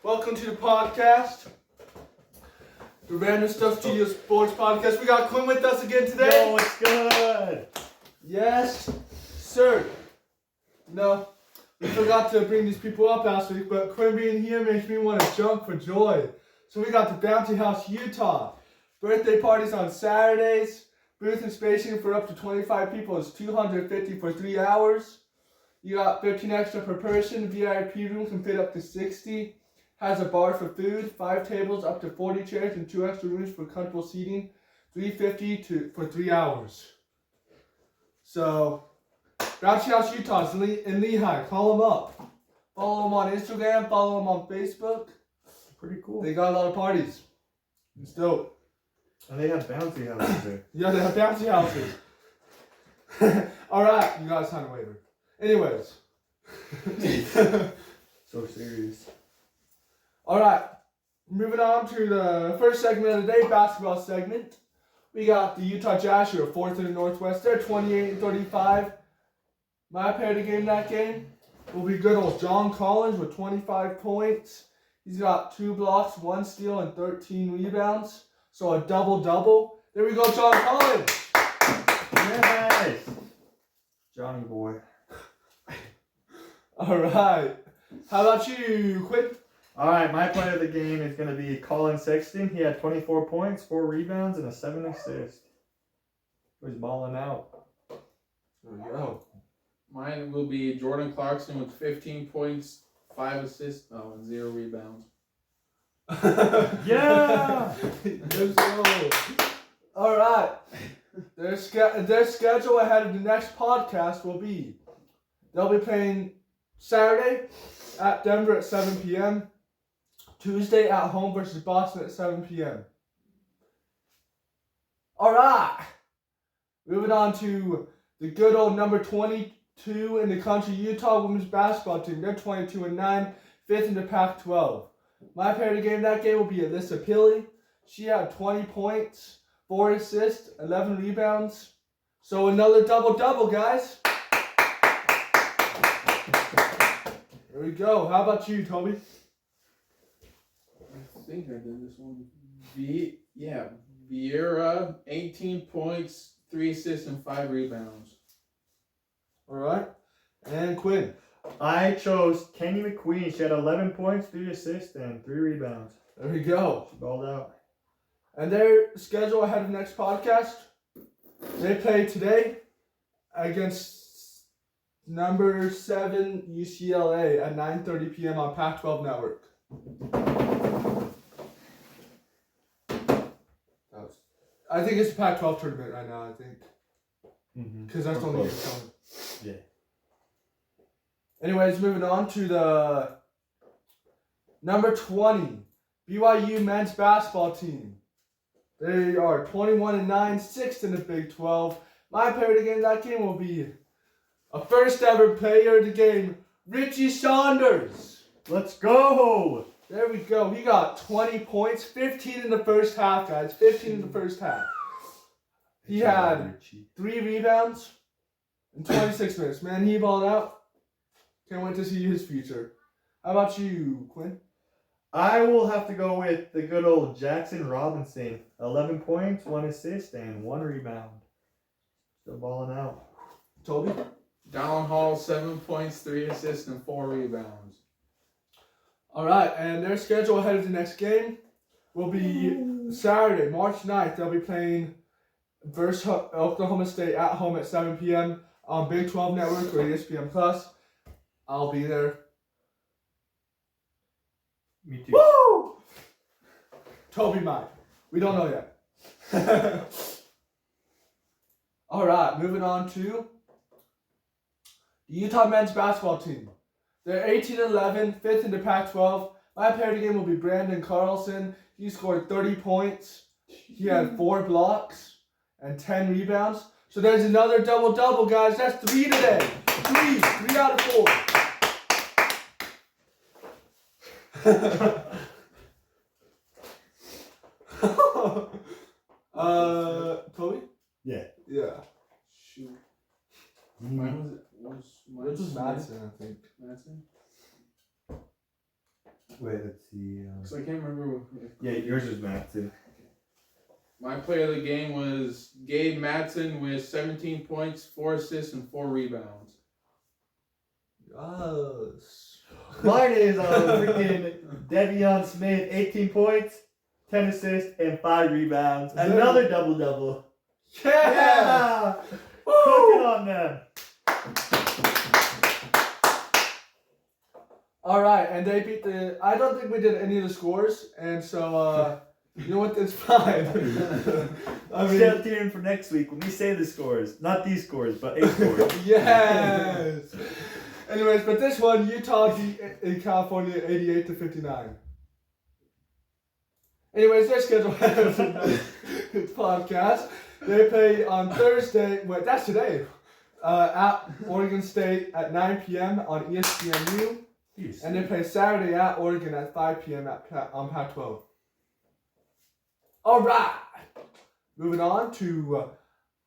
Welcome to the podcast, the Random Stuff Studio Sports Podcast. We got Quinn with us again today. Yo, what's good? Yes, sir. No, we forgot to bring these people up last week, but Quinn being here makes me want to jump for joy. So we got the Bounty House, Utah. Birthday parties on Saturdays. Booth and spacing for up to 25 people is $250 for 3 hours. You got 15 extra per person. VIP room can fit up to 60. Has a bar for food. 5 tables, up to 40 chairs, and 2 extra rooms for comfortable seating. $350 for 3 hours. So, Bounty House Utah in Lehigh. Call them up. Follow them on Instagram. Follow them on Facebook. Pretty cool. They got a lot of parties. It's dope. And they have bouncy houses there. Yeah, they have bouncy houses. Alright, you guys signed a waiver. Anyways. So serious. Alright, moving on to the first segment of the day, basketball segment. We got the Utah Jazz who are 4th in the Northwest. They're 28-35. My player to game that game will be good old John Collins with 25 points. He's got 2 blocks, 1 steal, and 13 rebounds. So a double-double. There we go, John Collins. Yes. Johnny boy. Alright. How about you, Quinn? Alright, my player of the game is going to be Colin Sexton. He had 24 points, 4 rebounds, and a 7 assist. He's balling out. There we go. Mine will be Jordan Clarkson with 15 points, 5 assists, and 0 rebounds. Yeah! Let's go. Alright. Their schedule ahead of the next podcast will be, they'll be playing Saturday at Denver at 7 p.m. Tuesday at home versus Boston at 7 p.m. Alright. Moving on to the good old number 22 in the country, Utah women's basketball team. They're 22-9, 5th in the Pac-12. My player to game that game will be Alyssa Pilley. She had 20 points, 4 assists, 11 rebounds. So another double-double, guys. There we go. How about you, Toby? I think I did this one. Vieira, 18 points, 3 assists, and 5 rebounds. Alright. And Quinn. I chose Kenny McQueen. She had 11 points, 3 assists, and 3 rebounds. There we go. She balled out. And their schedule ahead of the next podcast, they play today against number 7 UCLA at 9:30 p.m. on Pac-12 Network. I think it's a Pac-12 tournament right now, I think. Because that's the only game coming. Yeah. Anyways, moving on to the number 20 BYU men's basketball team. They are 21-9, 6th in the Big 12. My player to game that game will be a first ever player of the game, Richie Saunders. Let's go! There we go. He got 20 points, 15 in the first half, guys. 15 in the first half. He had 3 rebounds in 26 minutes. Man, he balled out. Can't wait to see his future. How about you, Quinn? I will have to go with the good old Jackson Robinson. 11 points, 1 assist, and 1 rebound. Still balling out. Toby? Dallin Hall, 7 points, 3 assists, and 4 rebounds. Alright, and their schedule ahead of the next game will be Saturday, March 9th. They'll be playing versus Oklahoma State at home at 7 p.m. on Big 12 Network or ESPN Plus. I'll be there. Me too. Woo! Toby might. We don't know yet. Alright, moving on to the Utah men's basketball team. They're 18-11, 5th in the Pac-12. My player of the game will be Brandon Carlson. He scored 30 points. He had 4 blocks and 10 rebounds. So there's another double-double, guys. That's 3 today. 3 out of 4. Toby? Yeah. Yeah. Shoot. Mine was This was Madison, I think. Madison? Wait, let's see. Because I can't remember. Yeah, yours is Matson. My player of the game was Gabe Madsen with 17 points, 4 assists, and 4 rebounds. Yes. Mine is freaking Devion Smith, 18 points, 10 assists, and 5 rebounds. Another double-double. Yeah. Cooking on them. All right, and they beat the. I don't think we did any of the scores, and so you know what? It's fine. I mean, Stay tuned for next week when we say the scores. Not these scores, but 8 scores. yes. Anyways, but this one, Utah beat in California 88-59. Anyways, their schedule has podcast. They play on Thursday. Wait, that's today. At Oregon State at 9 p.m. on ESPNU. And they play Saturday at Oregon at 5 p.m. on Pac-12. All right. Moving on to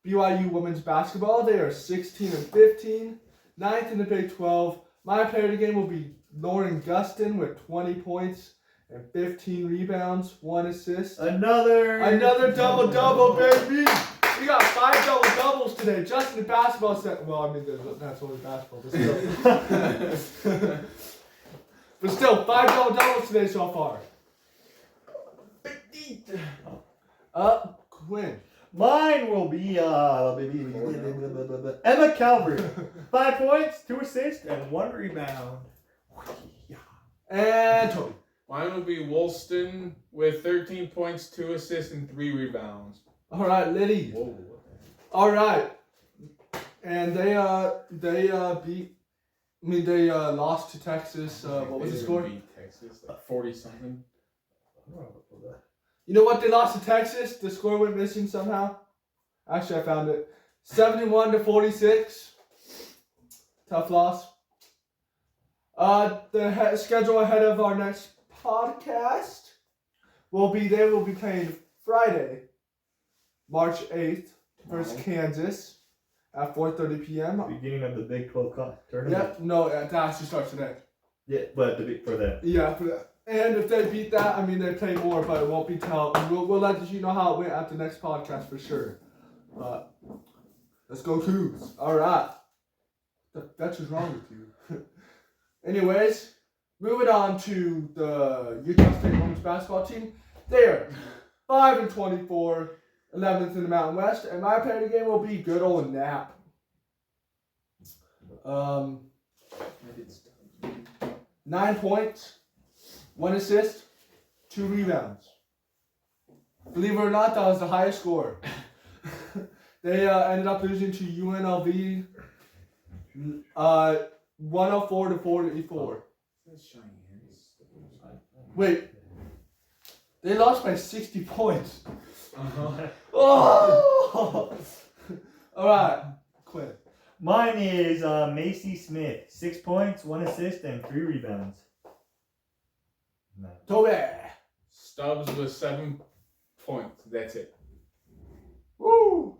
BYU women's basketball. They are 16-15, 9th in the Big 12. My player of the game will be Lauren Gustin with 20 points and 15 rebounds, 1 assist. Another double-double, baby. We got 5 double-doubles today, just in the basketball set. Well, I mean, that's only basketball, but still. But still, 5 double-doubles today so far. Quinn. Mine will be Emma Calvert. 5 points, 2 assists, and 1 rebound. And Toby. Mine would be Woolston with 13 points, 2 assists, and 3 rebounds. All right, Liddy. Whoa. All right. And they beat. I mean, they lost to Texas. What was the score? Beat Texas, like 40-something. You know what? They lost to Texas. The score went missing somehow. Actually, I found it. 71-46. Tough loss. The schedule ahead of our next podcast will be. They will be playing Friday, March 8th versus Kansas at 4:30 p.m. Beginning of the Big 12 tournament. Yep. No, that actually starts today. Yeah, but for that. Yeah, for that. And if they beat that, I mean, they play more, but it won't be we'll let you know how it went at the next podcast for sure. But let's go Cougs. All right. That's what's wrong with you. Anyways, moving on to the Utah State women's basketball team. They're 5-24, 11th in the Mountain West, and my player of the game will be good old Knapp. 9 points, 1 assist, 2 rebounds. Believe it or not, that was the highest score. They ended up losing to UNLV 104-44. Wait, they lost by 60 points. Oh! All right, Quinn. Mine is Macy Smith. 6 points, 1 assist, and 3 rebounds. No. Toby. Stubbs with 7 points. That's it. Woo!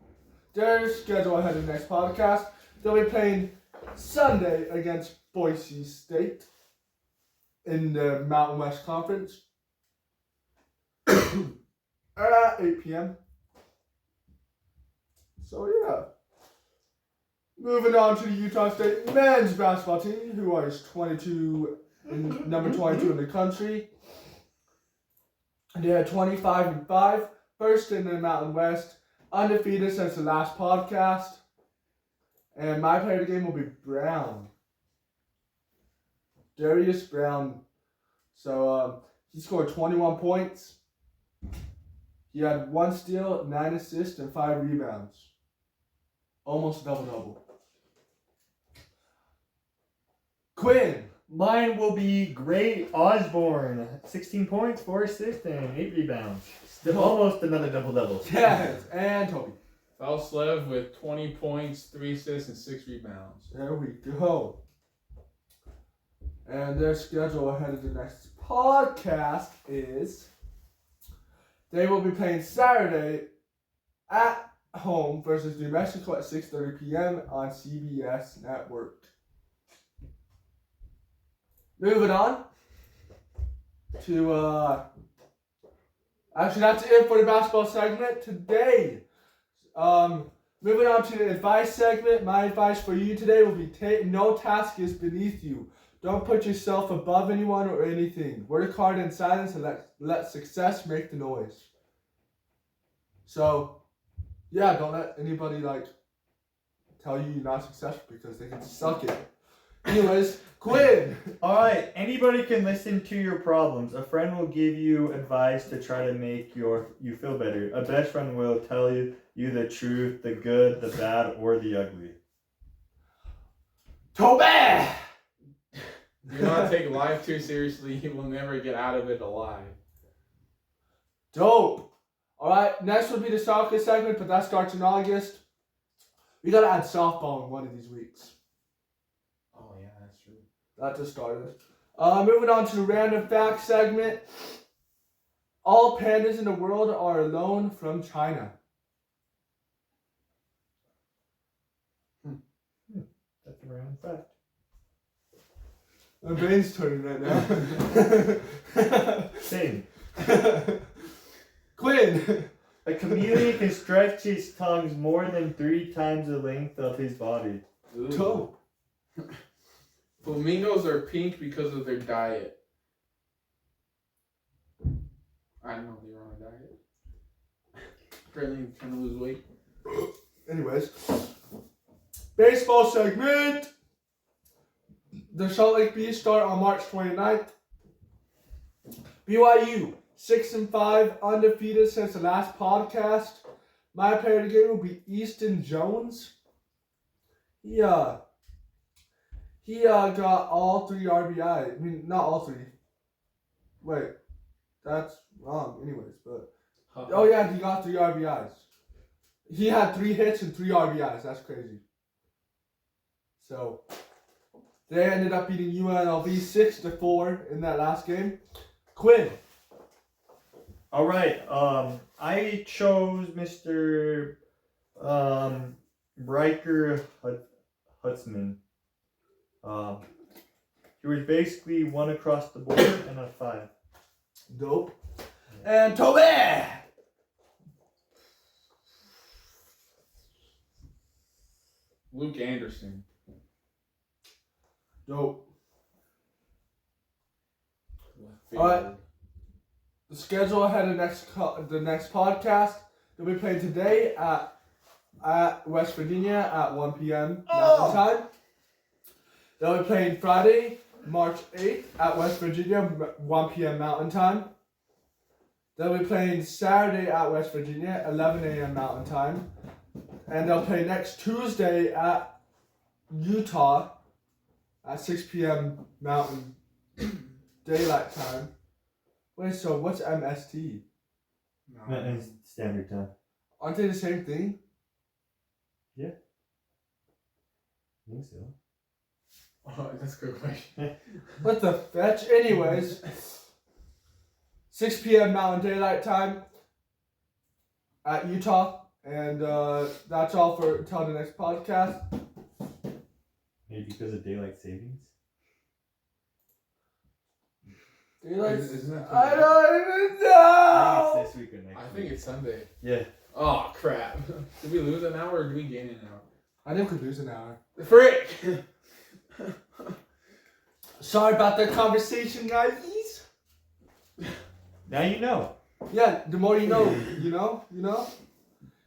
Their schedule ahead of the next podcast. They'll be playing Sunday against Boise State in the Mountain West Conference at 8 p.m. So yeah. Moving on to the Utah State men's basketball team, who is number 22 in the country. They are 25-5, first in the Mountain West, undefeated since the last podcast. And my player of the game will be Brown. Darius Brown. So he scored 21 points. He had 1 steal, 9 assists, and 5 rebounds. Almost double-double. Quinn. Mine will be Gray Osborne. 16 points, 4 assists, and 8 rebounds. Still almost another double-double. Yes, and Toby. Valslev with 20 points, 3 assists, and 6 rebounds. There we go. And their schedule ahead of the next podcast is they will be playing Saturday at home versus New Mexico at 6:30 p.m. on CBS Network. Moving on. to actually that's it for the basketball segment today. Moving on to the advice segment. My advice for you today will be no task is beneath you. Don't put yourself above anyone or anything. Work hard in silence and let success make the noise. So, yeah, don't let anybody tell you you're not successful because they can suck it. Anyways, Quinn. All right, anybody can listen to your problems. A friend will give you advice to try to make you feel better. A best friend will tell you the truth, the good, the bad, or the ugly. Toby! Do not take life too seriously. You will never get out of it alive. Dope. Alright, next will be the soccer segment, but that starts in August. We gotta add softball in one of these weeks. Oh yeah, that's true. That just started. Moving on to the random fact segment. All pandas in the world are alone from China. That's a random fact. My brain's turning right now. Same. Quinn. A chameleon can stretch his tongues more than 3 times the length of his body. Ooh. Dope. Flamingos are pink because of their diet. I don't know if they're on a diet. Apparently trying to lose weight. Anyways. Baseball segment. The Salt Lake Bees start on March 29th. BYU 6-5, undefeated since the last podcast. My player of the game will be Easton Jones. He got all 3 RBI. I mean, not all 3. Wait, that's wrong. Anyways, but oh yeah, he got 3 RBIs. He had 3 hits and 3 RBIs. That's crazy. So they ended up beating UNLV 6-4 in that last game. Quinn. All right. I chose Mr. Riker Hutzman. He was basically 1 across the board and a 5. Dope. And Toby. Luke Anderson. Dope. Alright. The schedule ahead of the next podcast. They'll be playing today at West Virginia at 1 p.m. Mountain Time. They'll be playing Friday, March 8th at West Virginia, 1 p.m. Mountain Time. They'll be playing Saturday at West Virginia, 11 a.m. Mountain Time. And they'll play next Tuesday at Utah at 6 p.m. Mountain Daylight Time. Wait, so what's MST? Mountain Standard Time. Aren't they the same thing? I think so. Oh, that's a good question. What the fetch? Anyways, 6 p.m. Mountain Daylight Time at Utah. And that's all for until the next podcast. Maybe because of daylight savings? Daylight? Isn't that I don't even know! I think it's this week or next I week. think it's Sunday. Yeah. Oh crap! Did we lose an hour or did we gain an hour? I think we could lose an hour. Frick! Sorry about that conversation, guys. Now you know. Yeah, the more you know, you know.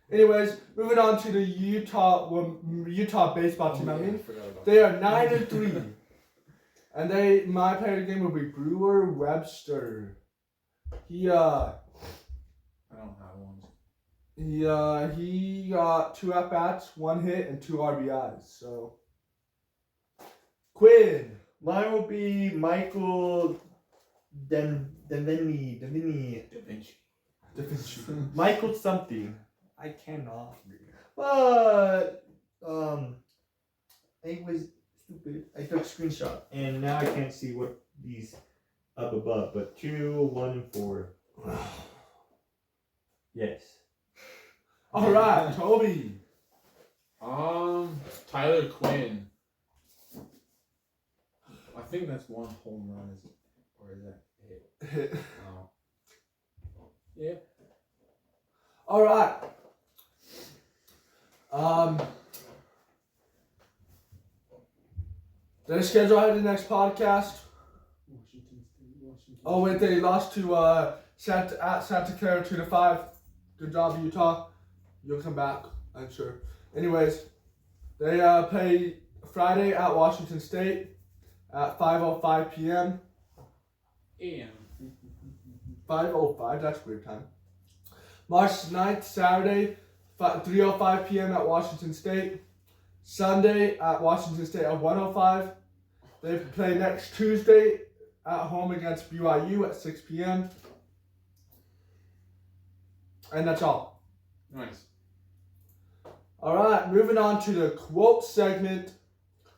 Anyways, moving on to the Utah baseball team. They are 9-3, and my player of the game will be Brewer Webster. He I don't have one. he got 2 at bats, 1 hit, and 2 RBIs. So, Quinn. Mine will be Michael Deviney. Da Vinci. Michael something. I cannot read. But it was stupid. I took a screenshot and now I can't see what these up above. But 2, 1, and 4. Yes. All right, Toby. Tyler Quinn. I think that's 1 home run, or is that hit? hit. Oh. Yeah. All right. Their schedule ahead of the next podcast. Washington. Oh wait, they lost to Santa Clara 2-5. Good job, Utah. You'll come back, I'm sure. Anyways, they play Friday at Washington State at 5:05 p.m. AM. 5:05. That's a weird time. March 9th, Saturday, 3:05 p.m. at Washington State. Sunday at Washington State at 1:05. They play next Tuesday at home against BYU at 6 p.m. And that's all. Nice. Alright, moving on to the quote segment.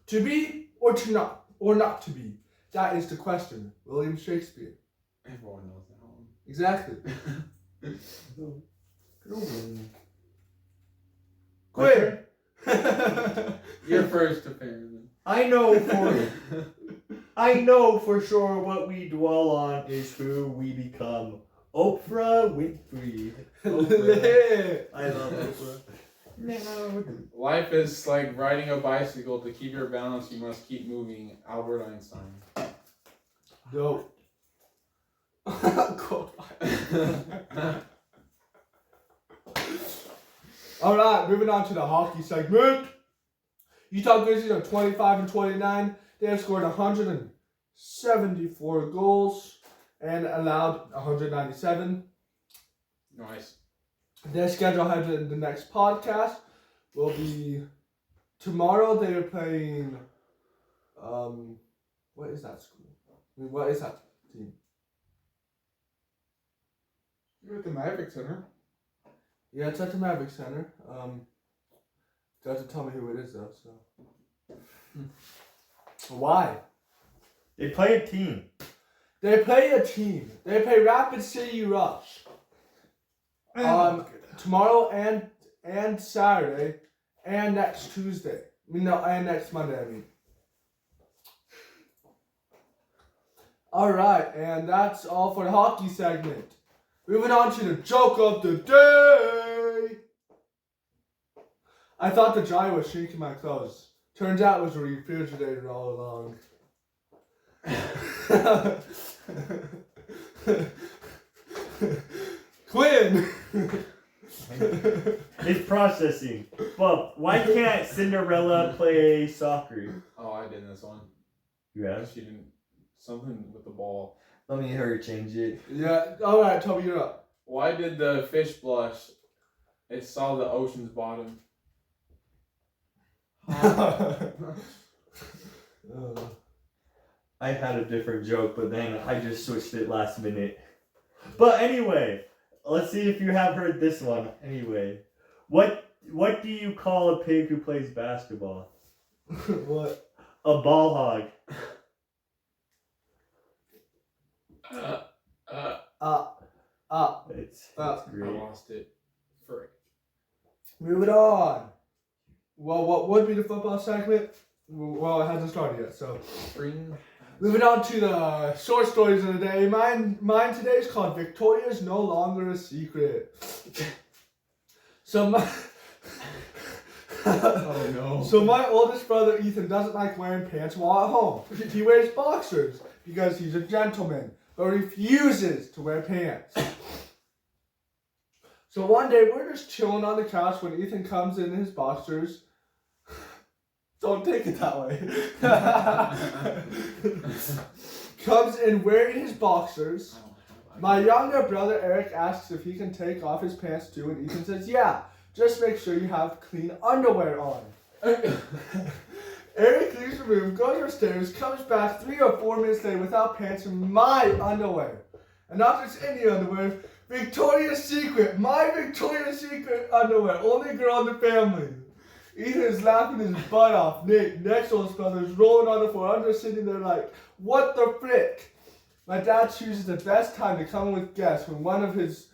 To be or to not, or not to be? That is the question. William Shakespeare. Everyone knows that one. Exactly. Quinn. You're first, apparently. I know for sure what we dwell on is who we become. Oprah Winfrey. Oprah. I love Oprah. No. Life is like riding a bicycle. To keep your balance, you must keep moving. Albert Einstein. Dope. Quote. Alright, moving on to the hockey segment. Utah Grizzlies are 25-29. They have scored 174 goals and allowed 197. Nice. Their schedule ahead in the next podcast will be tomorrow. They are playing. What is that school? I mean, what is that team? You're at the Maverick Center. Yeah, it's at the Maverick Center. Doesn't tell me who it is though. So why? They play a team. They play a team. They play Rapid City Rush. Tomorrow and Saturday and next Tuesday. And next Monday, I mean. Alright, and that's all for the hockey segment. Moving on to the joke of the day. I thought the dryer was shrinking my clothes. Turns out it was a refrigerator all along. Quinn! It's processing. But why can't Cinderella play soccer? Oh, I did this one. You have? She didn't. Something with the ball. Let me hurry change it. Yeah, alright, Toby, you're up. Why did the fish blush? It saw the ocean's bottom. I had a different joke, but then I just switched it last minute. But anyway, let's see if you have heard this one. Anyway, what do you call a pig who plays basketball? What? A ball hog. It's I great. lost it. Frick. Moving on. Well, what would be the football segment? Well, it hasn't started yet, so. Spring. Moving on to the short stories of the day. Mine today is called Victoria's No Longer a Secret. So my Oh no. So my oldest brother Ethan doesn't like wearing pants while at home. He wears boxers because he's a gentleman, but refuses to wear pants. So one day we're just chilling on the couch when Ethan comes in his boxers. Don't take it that way. Comes in wearing his boxers. My younger brother Eric asks if he can take off his pants too, and Ethan says, yeah, just make sure you have clean underwear on. Eric leaves the room, goes upstairs, comes back 3 or 4 minutes later without pants in my underwear. And not just any underwear, Victoria's Secret, my Victoria's Secret underwear, only girl in the family. Ethan is laughing his butt off. Nick, next oldest brother, is rolling on the floor. I'm just sitting there like, what the frick? My dad chooses the best time to come in with guests when one of his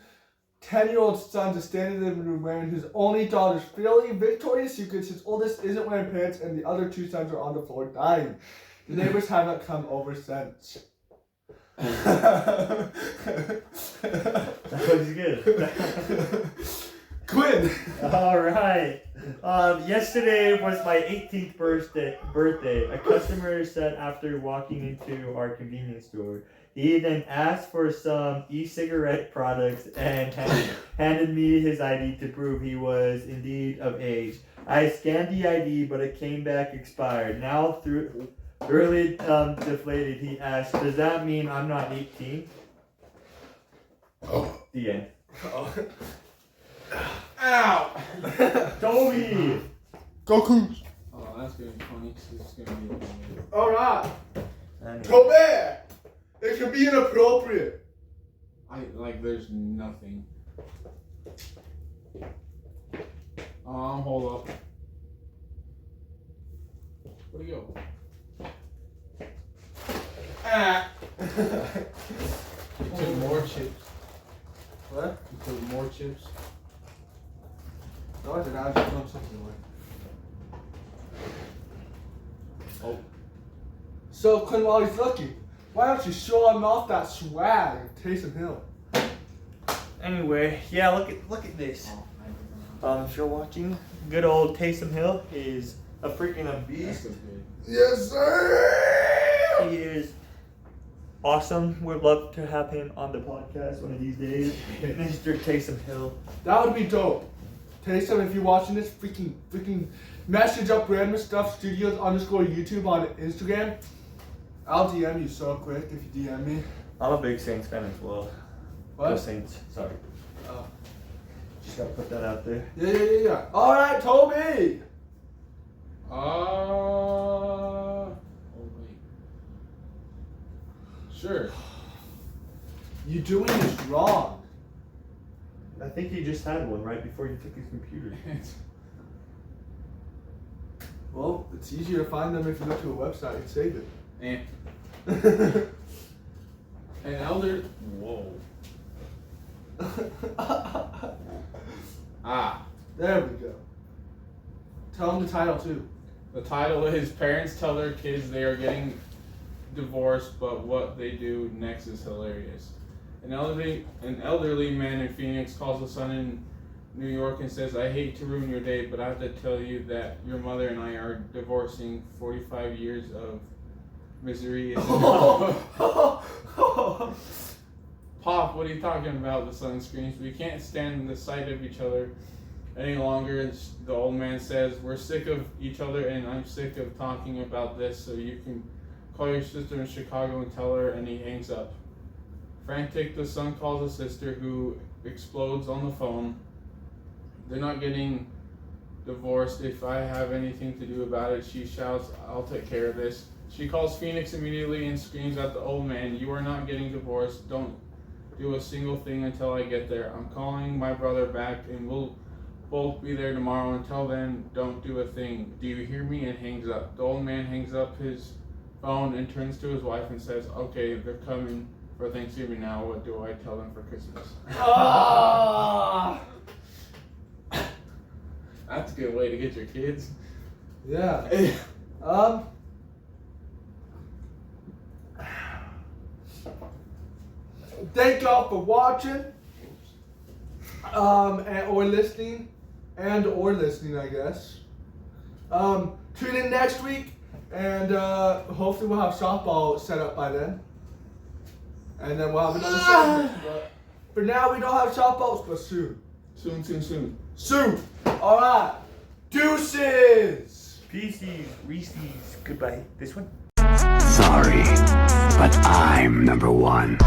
10-year-old sons is standing in the room wearing his only daughter's frilly Victoria's Secret. His oldest isn't wearing pants and the other 2 sons are on the floor dying. The neighbors haven't come over since. Yesterday was my 18th birthday. A customer said after walking into our convenience store, he then asked for some e-cigarette products and handed me his ID to prove he was indeed of age. I scanned the ID, but it came back expired. Now, thoroughly deflated, he asked, "Does that mean I'm not 18?" The end. Ow! Toby! Goku. Oh, that's gonna be funny. This is gonna be funny. Alright. Anyway. Toby! It can be inappropriate. There's nothing. Hold up. Where'd he go? Ah. He took more chips. What? He took more chips. No, I didn't. I just done something away. Oh. So, Clint, while he's looking, why don't you show him off that swag of Taysom Hill? Anyway, yeah, look at this. If you're watching, good old Taysom Hill is a freaking That's beast. so good. Yes, sir! He is awesome. We'd love to have him on the podcast one of these days. Mr. Taysom Hill. That would be dope. Taysom, if you're watching this, freaking message up Random Stuff Studios _YouTube on Instagram. I'll DM you so quick if you DM me. I'm a big Saints fan as well. Go What? Saints. Sorry. Oh. Just gotta put that out there. Yeah. Alright, Toby! Oh wait. Sure. You doing this wrong. I think he just had one right before you took his computer. Well, it's easier to find them if you go to a website and save it. An elder. Whoa. There we go. Tell them the title too. The title is Parents Tell Their Kids They Are Getting Divorced, but What They Do Next Is Hilarious. An elderly man in Phoenix calls a son in New York and says, "I hate to ruin your day, but I have to tell you that your mother and I are divorcing. 45 years of misery is enough." "Pop, what are you talking about?" the son screams. "We can't stand the sight of each other any longer." The old man says, "We're sick of each other, and I'm sick of talking about this, so you can call your sister in Chicago and tell her," and he hangs up. Frantic, the son calls his sister, who explodes on the phone. "They're not getting divorced. If I have anything to do about it," she shouts, "I'll take care of this." She calls Phoenix immediately and screams at the old man, "You are not getting divorced. Don't do a single thing until I get there. I'm calling my brother back and we'll both be there tomorrow. Until then, don't do a thing. Do you hear me?" and hangs up. The old man hangs up his phone and turns to his wife and says, "Okay, they're coming for Thanksgiving now. What do I tell them for Christmas?" Ah! That's a good way to get your kids. Yeah. Thank y'all for watching. Or listening, I guess. Tune in next week, and hopefully we'll have softball set up by then. And then we'll have another segment. But for now, we don't have softballs, but soon. Soon. All right. Deuces. Pieces, Reese's, goodbye. This one? Sorry, but I'm number one.